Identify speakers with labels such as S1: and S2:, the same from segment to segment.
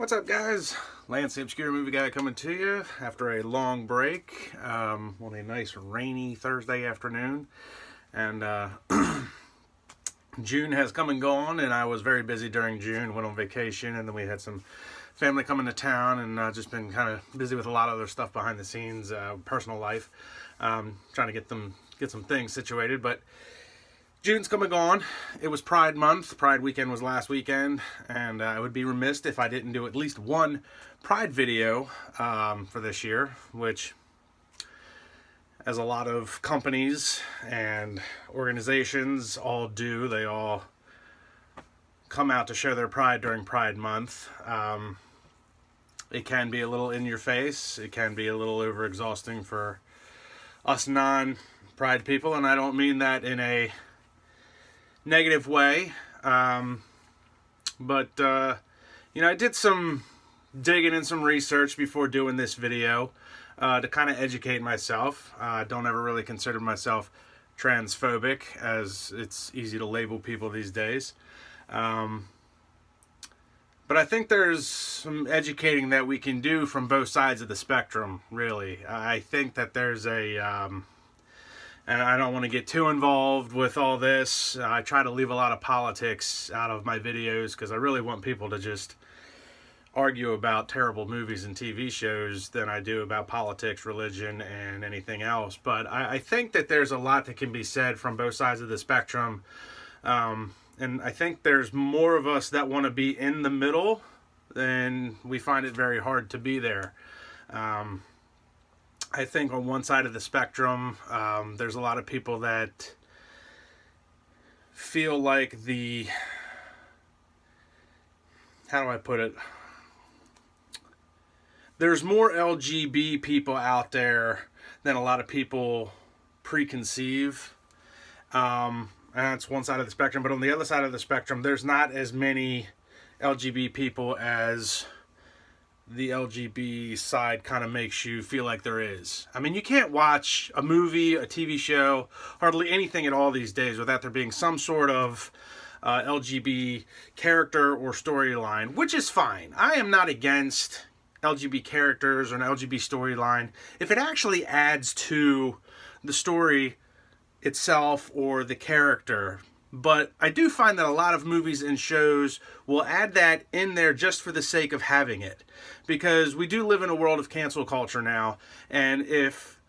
S1: What's up, guys? Lance, the Obscure Movie Guy, coming to you after a long break on a nice rainy Thursday afternoon. And June has come and gone, and I was very busy during June, went on vacation, and then we had some family coming to town, and just been kind of busy with a lot of other stuff behind the scenes, personal life, trying to get some things situated. But June's come and gone. It was Pride Month. Pride weekend was last weekend, and I would be remiss if I didn't do at least one Pride video for this year, which, as a lot of companies and organizations all do, they all come out to show their pride during Pride Month. It can be a little in your face. It can be a little overexhausting for us non-Pride people, and I don't mean that in a negative way, but I did some digging and some research before doing this video to kind of educate myself. I don't ever really consider myself transphobic, as it's easy to label people these days, but I think there's some educating that we can do from both sides of the spectrum, really. I think that there's and I don't want to get too involved with all this. I try to leave a lot of politics out of my videos because I really want people to just argue about terrible movies and TV shows than I do about politics, religion, and anything else. But I think that there's a lot that can be said from both sides of the spectrum. And I think there's more of us that want to be in the middle than we find it very hard to be there. I think on one side of the spectrum, there's a lot of people that feel like how do I put it? There's more LGBT people out there than a lot of people preconceive. And that's one side of the spectrum. But on the other side of the spectrum, there's not as many LGBT people as the LGBT side kind of makes you feel like there is. I mean, you can't watch a movie, a TV show, hardly anything at all these days without there being some sort of LGBT character or storyline, which is fine. I am not against LGBT characters or an LGBT storyline if it actually adds to the story itself or the character. But I do find that a lot of movies and shows will add that in there just for the sake of having it. Because we do live in a world of cancel culture now, and if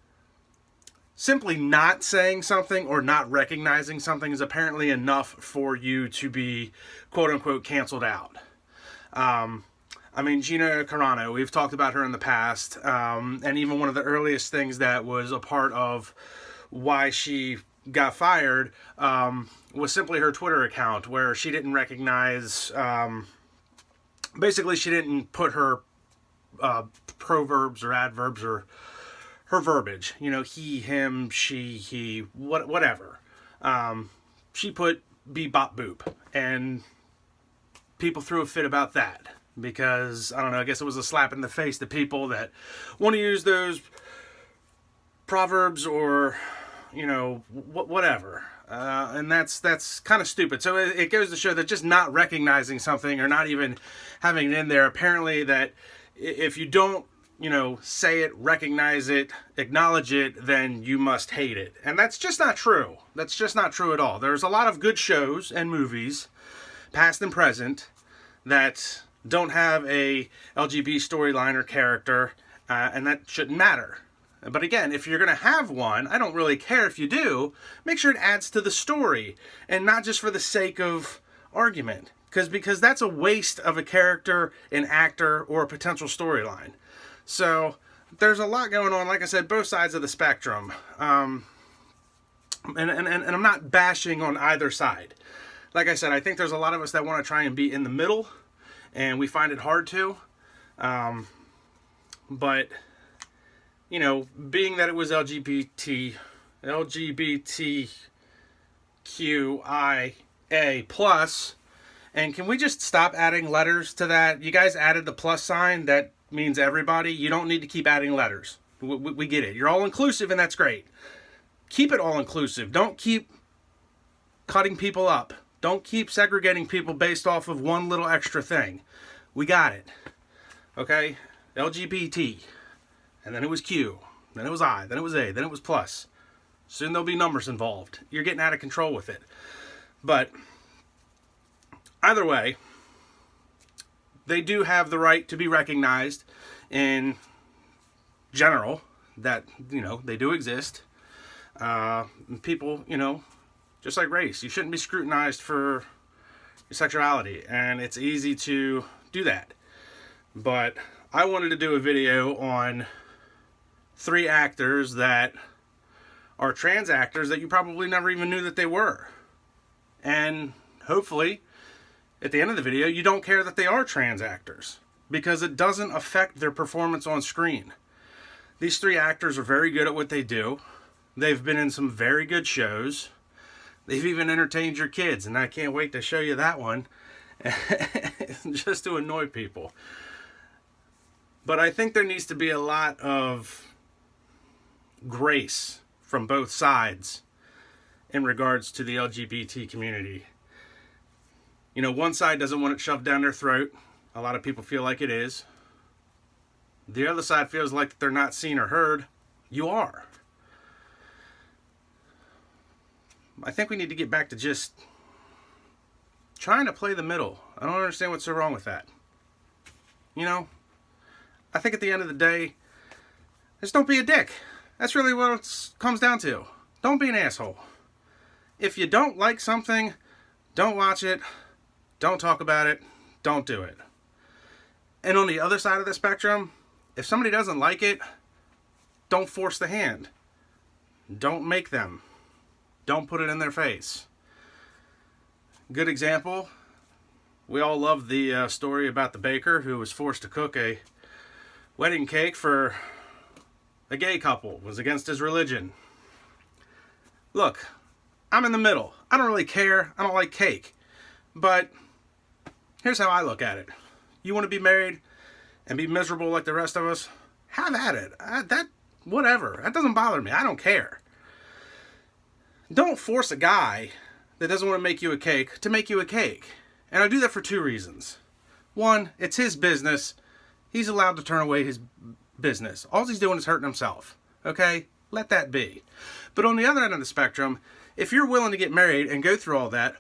S1: simply not saying something or not recognizing something is apparently enough for you to be quote-unquote canceled out. I mean, Gina Carano, we've talked about her in the past, and even one of the earliest things that was a part of why she got fired was simply her Twitter account, where she didn't recognize, basically she didn't put her proverbs or adverbs or her verbiage, he, him, she, he, whatever. She put beep, bop, boop, and people threw a fit about that because, I don't know, I guess it was a slap in the face to people that want to use those proverbs or whatever. And that's kind of stupid. So it goes to show that just not recognizing something or not even having it in there, apparently that if you don't, say it, recognize it, acknowledge it, then you must hate it. And that's just not true. That's just not true at all. There's a lot of good shows and movies, past and present, that don't have a LGBT storyline or character, and that shouldn't matter. But again, if you're going to have one, I don't really care if you do, make sure it adds to the story and not just for the sake of argument. Because that's a waste of a character, an actor, or a potential storyline. So there's a lot going on, like I said, both sides of the spectrum. And I'm not bashing on either side. Like I said, I think there's a lot of us that want to try and be in the middle, and we find it hard to. But being that it was LGBTQIA plus, and can we just stop adding letters to that? You guys added the plus sign. That means everybody. You don't need to keep adding letters. We get it. You're all inclusive, and that's great. Keep it all inclusive. Don't keep cutting people up. Don't keep segregating people based off of one little extra thing. We got it. Okay? LGBT. And then it was Q. Then it was I. Then it was A. Then it was plus. Soon there'll be numbers involved. You're getting out of control with it. But either way, they do have the right to be recognized in general, that, they do exist. People, just like race, you shouldn't be scrutinized for your sexuality, and it's easy to do that. But I wanted to do a video on 3 actors that are trans actors that you probably never even knew that they were. And hopefully, at the end of the video, you don't care that they are trans actors, because it doesn't affect their performance on screen. These 3 actors are very good at what they do. They've been in some very good shows. They've even entertained your kids, and I can't wait to show you that one, just to annoy people. But I think there needs to be a lot of grace from both sides in regards to the LGBT community. One side doesn't want it shoved down their throat. A lot of people feel like it is. The other side feels like they're not seen or heard. You are. I think we need to get back to just trying to play the middle. I don't understand what's so wrong with that. I think at the end of the day, just don't be a dick. That's really what it comes down to. Don't be an asshole. If you don't like something, don't watch it. Don't talk about it. Don't do it. And on the other side of the spectrum, if somebody doesn't like it, don't force the hand. Don't make them. Don't put it in their face. Good example, we all love the story about the baker who was forced to cook a wedding cake for a gay couple. It was against his religion. Look, I'm in the middle. I don't really care. I don't like cake. But here's how I look at it. You want to be married and be miserable like the rest of us? Have at it. Whatever. That doesn't bother me. I don't care. Don't force a guy that doesn't want to make you a cake to make you a cake. And I do that for 2 reasons. 1, it's his business. He's allowed to turn away his business. All he's doing is hurting himself. Okay? Let that be. But on the other end of the spectrum, if you're willing to get married and go through all that,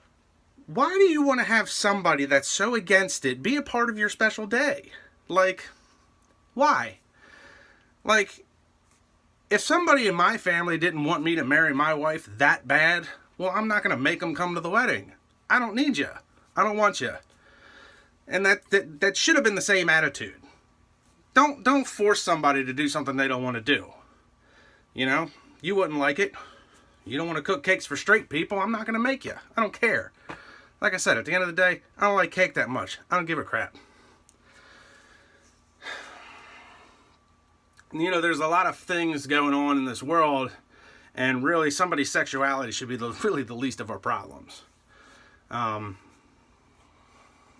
S1: why do you want to have somebody that's so against it be a part of your special day? Why? If somebody in my family didn't want me to marry my wife that bad, well, I'm not going to make them come to the wedding. I don't need you. I don't want you. And that should have been the same attitude. Don't force somebody to do something they don't want to do. You wouldn't like it. You don't want to cook cakes for straight people. I'm not going to make you. I don't care. Like I said, at the end of the day, I don't like cake that much. I don't give a crap. There's a lot of things going on in this world, and really somebody's sexuality should be really the least of our problems. And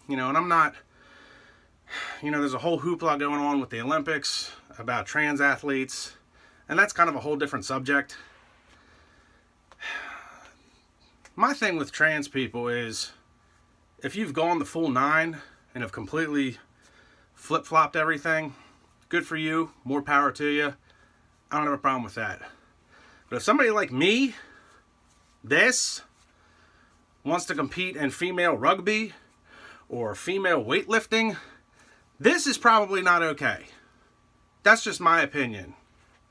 S1: I'm not, there's a whole hoopla going on with the Olympics about trans athletes, and that's kind of a whole different subject. My thing with trans people is, if you've gone the full 9 and have completely flip-flopped everything, good for you, more power to you. I don't have a problem with that. But if somebody like me, wants to compete in female rugby or female weightlifting, this is probably not okay. That's just my opinion.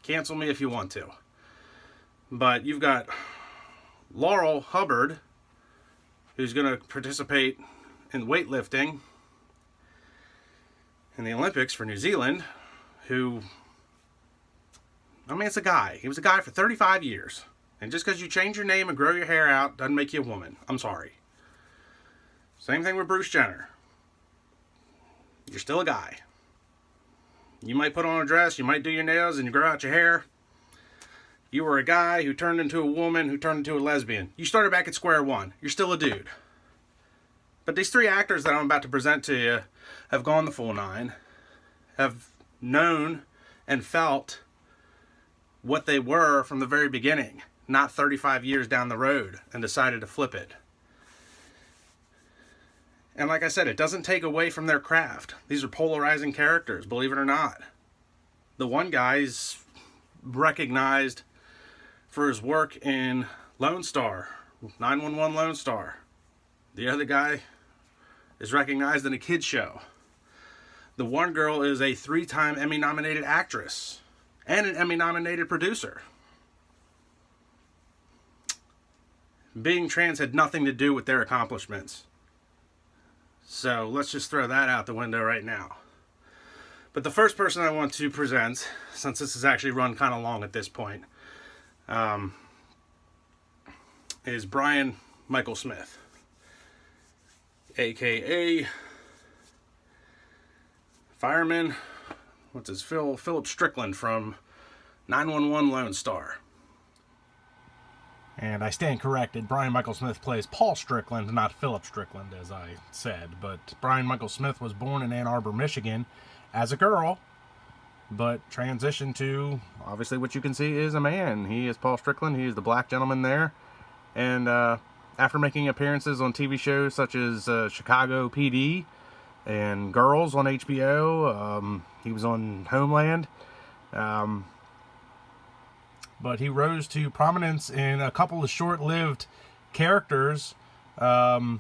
S1: Cancel me if you want to. But you've got Laurel Hubbard, who's going to participate in weightlifting in the Olympics for New Zealand, it's a guy. He was a guy for 35 years. And just because you change your name and grow your hair out doesn't make you a woman. I'm sorry. Same thing with Bruce Jenner. You're still a guy. You might put on a dress, you might do your nails, and you grow out your hair. You were a guy who turned into a woman, who turned into a lesbian. You started back at square one. You're still a dude. But these 3 actors that I'm about to present to you have gone the full 9, have known and felt what they were from the very beginning, not 35 years down the road, and decided to flip it. And like I said, it doesn't take away from their craft. These are polarizing characters, believe it or not. The one guy's recognized for his work in Lone Star, 911 Lone Star. The other guy is recognized in a kids show. The one girl is a 3-time Emmy-nominated actress and an Emmy-nominated producer. Being trans had nothing to do with their accomplishments. So let's just throw that out the window right now. But the first person I want to present, since this has actually run kind of long at this point, is Brian Michael Smith, aka fireman, Philip Strickland from 911 Lone Star. And I stand corrected. Brian Michael Smith plays Paul Strickland, not Philip Strickland, as I said. But Brian Michael Smith was born in Ann Arbor, Michigan, as a girl, but transitioned to, obviously what you can see is a man. He is Paul Strickland. He is the black gentleman there. And after making appearances on TV shows such as Chicago PD and Girls on HBO, he was on Homeland. But he rose to prominence in a couple of short-lived characters on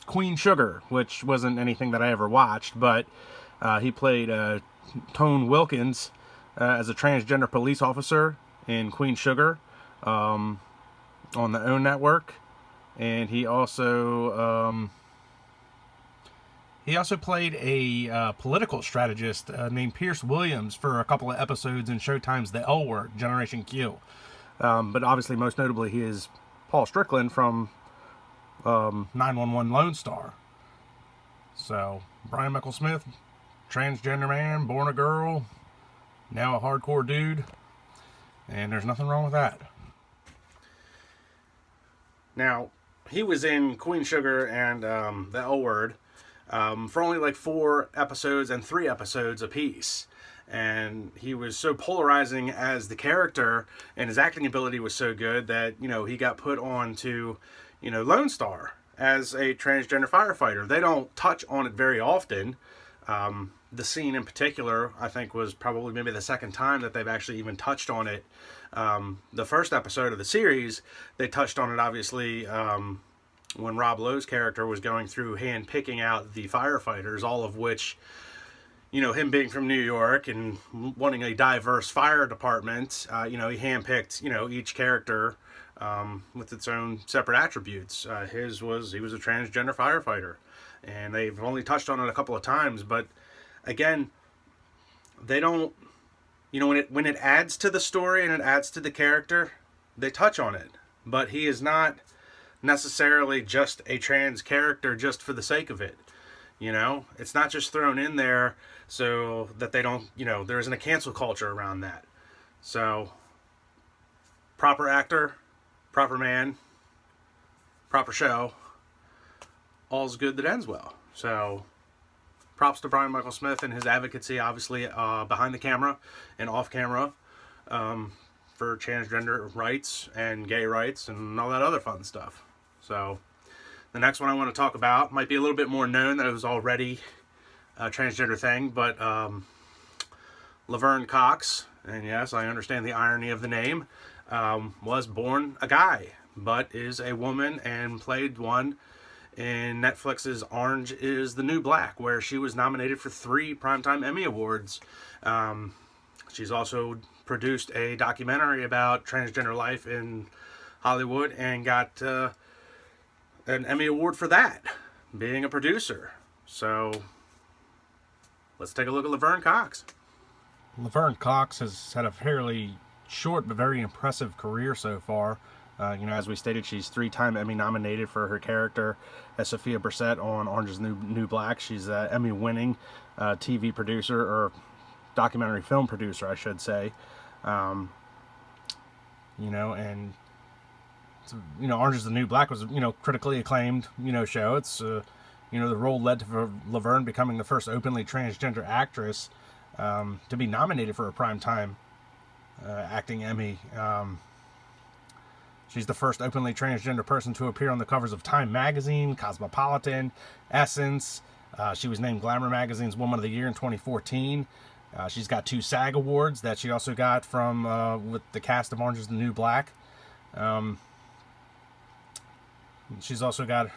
S1: Queen Sugar, which wasn't anything that I ever watched, but he played Tone Wilkins as a transgender police officer in Queen Sugar on the OWN network. And he also played a political strategist named Pierce Williams for a couple of episodes in Showtime's The L Word, Generation Q. But obviously, most notably, he is Paul Strickland from 911 Lone Star. So, Brian Michael Smith, transgender man, born a girl, now a hardcore dude, and there's nothing wrong with that. Now, he was in Queen Sugar and The L Word for only like 4 episodes and 3 episodes apiece. And he was so polarizing as the character, and his acting ability was so good that, he got put on to, Lone Star as a transgender firefighter. They don't touch on it very often. The scene in particular, I think, was probably maybe the second time that they've actually even touched on it. The first episode of the series, they touched on it, obviously, when Rob Lowe's character was going through hand-picking out the firefighters, all of which, him being from New York and wanting a diverse fire department, he handpicked, each character with its own separate attributes. He was a transgender firefighter, and they've only touched on it a couple of times, but again, they don't, when it adds to the story and it adds to the character, they touch on it, but he is not necessarily just a trans character just for the sake of it. It's not just thrown in there so that they don't, there isn't a cancel culture around that. So, proper actor, proper man, proper show, all's good that ends well. So, props to Brian Michael Smith and his advocacy, obviously, behind the camera and off camera, for transgender rights and gay rights and all that other fun stuff. So, the next one I want to talk about might be a little bit more known than it was already a transgender thing, but Laverne Cox, and yes, I understand the irony of the name, was born a guy, but is a woman and played one in Netflix's Orange is the New Black, where she was nominated for 3 Primetime Emmy Awards. She's also produced a documentary about transgender life in Hollywood and got an Emmy Award for that, being a producer. So, let's take a look at Laverne Cox. Laverne Cox has had a fairly short but very impressive career so far. As we stated, she's 3-time Emmy nominated for her character as Sophia Brissett on Orange is the New Black. She's an Emmy-winning TV producer, or documentary film producer, I should say. And Orange is the New Black was, critically acclaimed, show. It's, the role led to Laverne becoming the first openly transgender actress to be nominated for a Primetime acting Emmy. She's the first openly transgender person to appear on the covers of Time Magazine, Cosmopolitan, Essence. She was named Glamour Magazine's Woman of the Year in 2014. She's got 2 SAG awards that she also got from with the cast of Orange is the New Black. She's also got,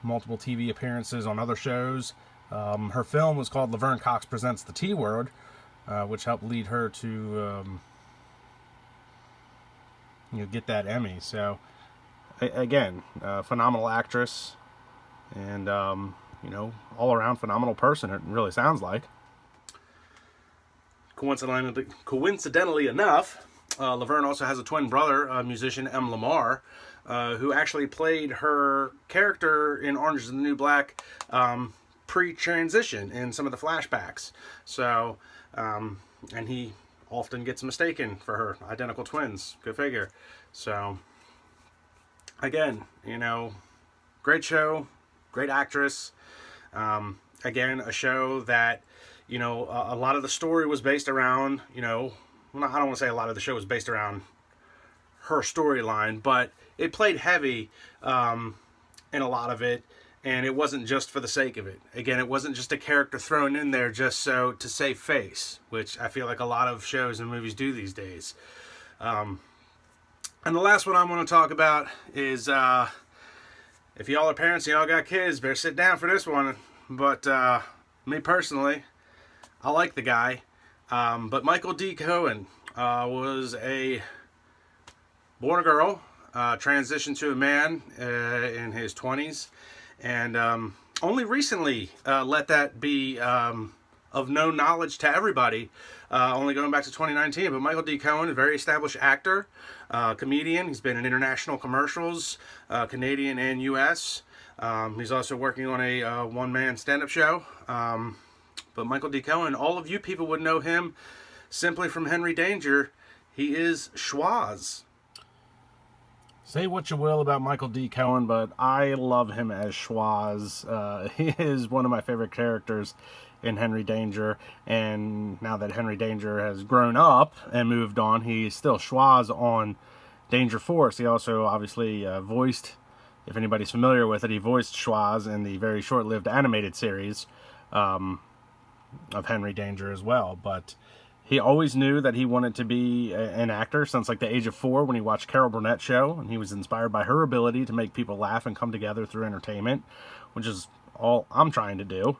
S1: multiple TV appearances on other shows. Her film was called Laverne Cox Presents the T-Word, which helped lead her to get that Emmy. So again, phenomenal actress, and all around phenomenal person, it really sounds like. Coincidentally enough, Laverne also has a twin brother, musician M. Lamar, who actually played her character in Orange is the New Black pre-transition in some of the flashbacks. So, and he often gets mistaken for her identical twins. Go figure. So, again, great show, great actress. Again, a show that, a lot of the story was based around, I don't want to say a lot of the show was based around her storyline, but it played heavy in a lot of it, and it wasn't just for the sake of it. Again, it wasn't just a character thrown in there just so to save face, which I feel like a lot of shows and movies do these days. And the last one I'm going to talk about is, if y'all are parents and y'all got kids, better sit down for this one. But me personally, I like the guy. But Michael D. Cohen was born a girl, transitioned to a man in his 20s, and only recently let that be of no knowledge to everybody, only going back to 2019. But Michael D. Cohen, a very established actor, comedian. He's been in international commercials, Canadian and U.S. He's also working on a one-man stand-up show. But Michael D. Cohen, all of you people would know him simply from Henry Danger. He is Schwoz. Say what you will about Michael D. Cohen, but I love him as Schwoz. He is one of my favorite characters in Henry Danger, and now that Henry Danger has grown up and moved on, he's still Schwoz on Danger Force. He also obviously voiced, if anybody's familiar with it, he voiced Schwoz in the very short-lived animated series of Henry Danger as well. But he always knew that he wanted to be an actor since like the age of 4 when he watched Carol Burnett's show, and he was inspired by her ability to make people laugh and come together through entertainment, which is all I'm trying to do.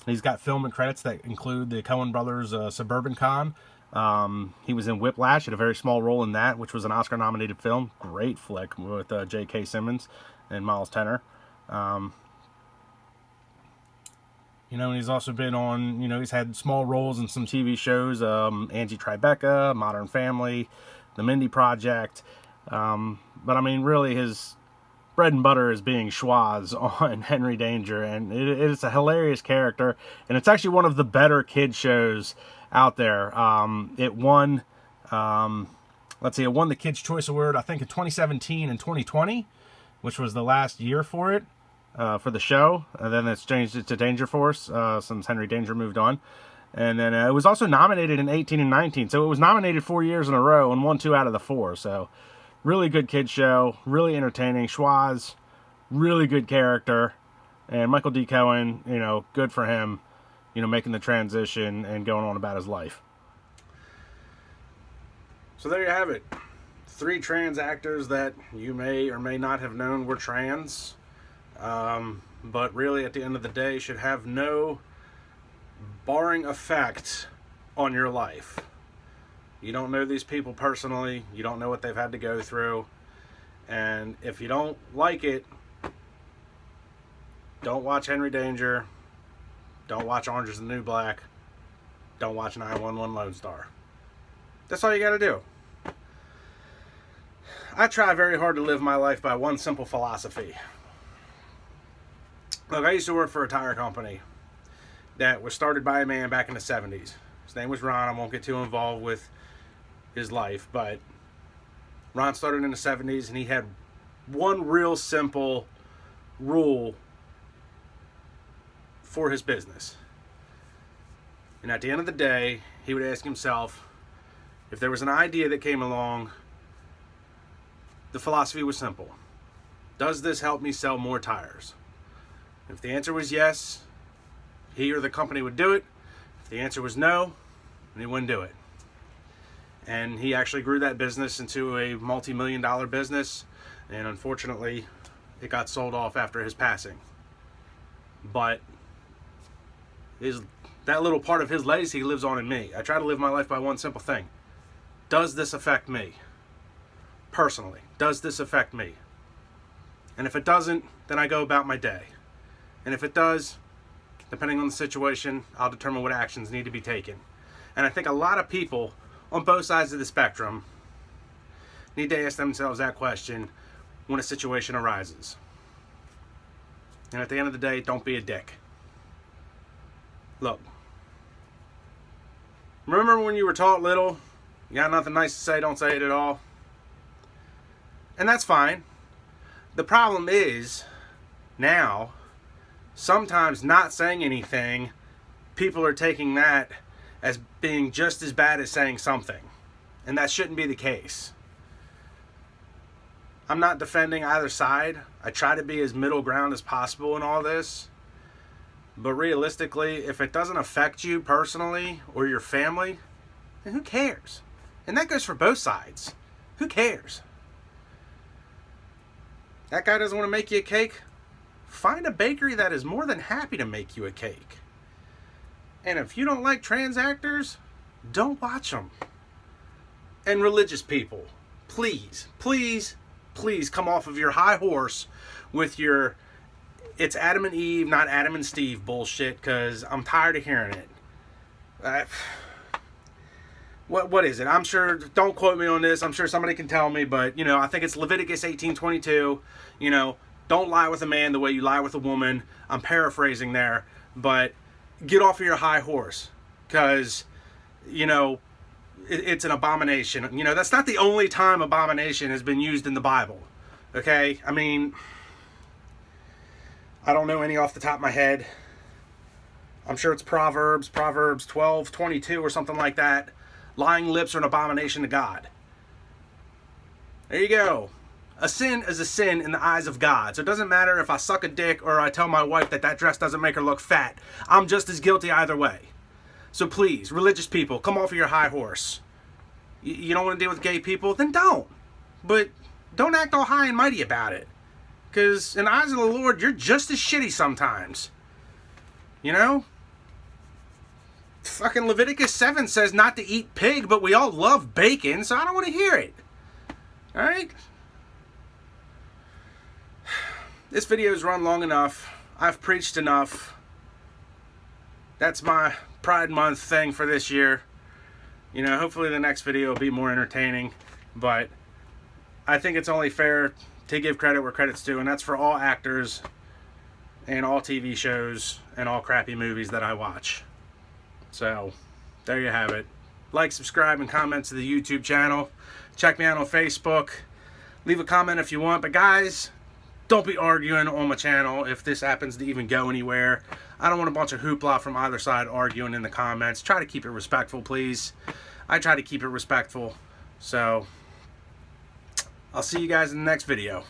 S1: He's got film and credits that include the Coen Brothers' Suburban Con. He was in Whiplash, had a very small role in that, which was an Oscar-nominated film. Great flick with J.K. Simmons and Miles Teller. And he's also been on, he's had small roles in some TV shows, Angie Tribeca, Modern Family, The Mindy Project. But I mean, really his bread and butter is being Schwoz on Henry Danger, and it is a hilarious character, and it's actually one of the better kid shows out there. It won, it won the Kids' Choice Award, I think in 2017 and 2020, which was the last year for it. For the show, and then it's changed it to Danger Force since Henry Danger moved on. And then it was also nominated in 18 and 19, so it was nominated 4 years in a row and won 2 out of the 4. So really good kid show, really entertaining. Schwoz, really good character, and Michael D. Cohen, good for him, making the transition and going on about his life. So there you have it. 3 trans actors that you may or may not have known were trans. But really at the end of the day should have no barring effect on your life. You don't know these people personally, you don't know what they've had to go through, and if you don't like it, don't watch Henry Danger, don't watch Orange is the New Black, don't watch 911 Lone Star. That's all you gotta do. I try very hard to live my life by one simple philosophy. Look, I used to work for a tire company that was started by a man back in the 70s. His name was Ron. I won't get too involved with his life, but Ron started in the 70s, and he had one real simple rule for his business. And at the end of the day, he would ask himself, If there was an idea that came along, the philosophy was simple. Does this help me sell more tires? If the answer was yes, he or the company would do it. If the answer was no, they wouldn't do it. And he actually grew that business into a multi-million-dollar business, and unfortunately, it got sold off after his passing. But that little part of his legacy lives on in me. I try to live my life by one simple thing. Does this affect me? Personally, does this affect me? And if it doesn't, then I go about my day. And if it does, depending on the situation, I'll determine what actions need to be taken. And I think a lot of people on both sides of the spectrum need to ask themselves that question when a situation arises. And at the end of the day, don't be a dick. Look, remember when you were taught little, you got nothing nice to say, don't say it at all? And that's fine. The problem is, now, sometimes not saying anything, people are taking that as being just as bad as saying something. And that shouldn't be the case. I'm not defending either side. I try to be as middle ground as possible in all this. But realistically, if it doesn't affect you personally or your family, then who cares? And that goes for both sides. Who cares? That guy doesn't want to make you a cake? Find a bakery that is more than happy to make you a cake. And if you don't like trans actors, don't watch them. And religious people, please, please, please come off of your high horse with your it's Adam and Eve, not Adam and Steve bullshit, because I'm tired of hearing it. What is it? I'm sure, don't quote me on this, I'm sure somebody can tell me, but, I think it's Leviticus 18:22, don't lie with a man the way you lie with a woman. I'm paraphrasing there, but get off of your high horse, because, it's an abomination. That's not the only time abomination has been used in the Bible, okay? I mean, I don't know any off the top of my head. I'm sure it's Proverbs 12:22 or something like that. Lying lips are an abomination to God. There you go. A sin is a sin in the eyes of God. So it doesn't matter if I suck a dick or I tell my wife that dress doesn't make her look fat. I'm just as guilty either way. So please, religious people, come off of your high horse. You don't want to deal with gay people? Then don't. But don't act all high and mighty about it. Because in the eyes of the Lord, you're just as shitty sometimes. Fucking Leviticus 7 says not to eat pig, but we all love bacon, so I don't want to hear it. Alright? This video's run long enough. I've preached enough. That's my Pride Month thing for this year. Hopefully the next video will be more entertaining, but I think it's only fair to give credit where credit's due, and that's for all actors and all TV shows and all crappy movies that I watch. So, there you have it. Like, subscribe, and comment to the YouTube channel. Check me out on Facebook. Leave a comment if you want. But guys, don't be arguing on my channel if this happens to even go anywhere. I don't want a bunch of hoopla from either side arguing in the comments. Try to keep it respectful, please. I try to keep it respectful. So, I'll see you guys in the next video.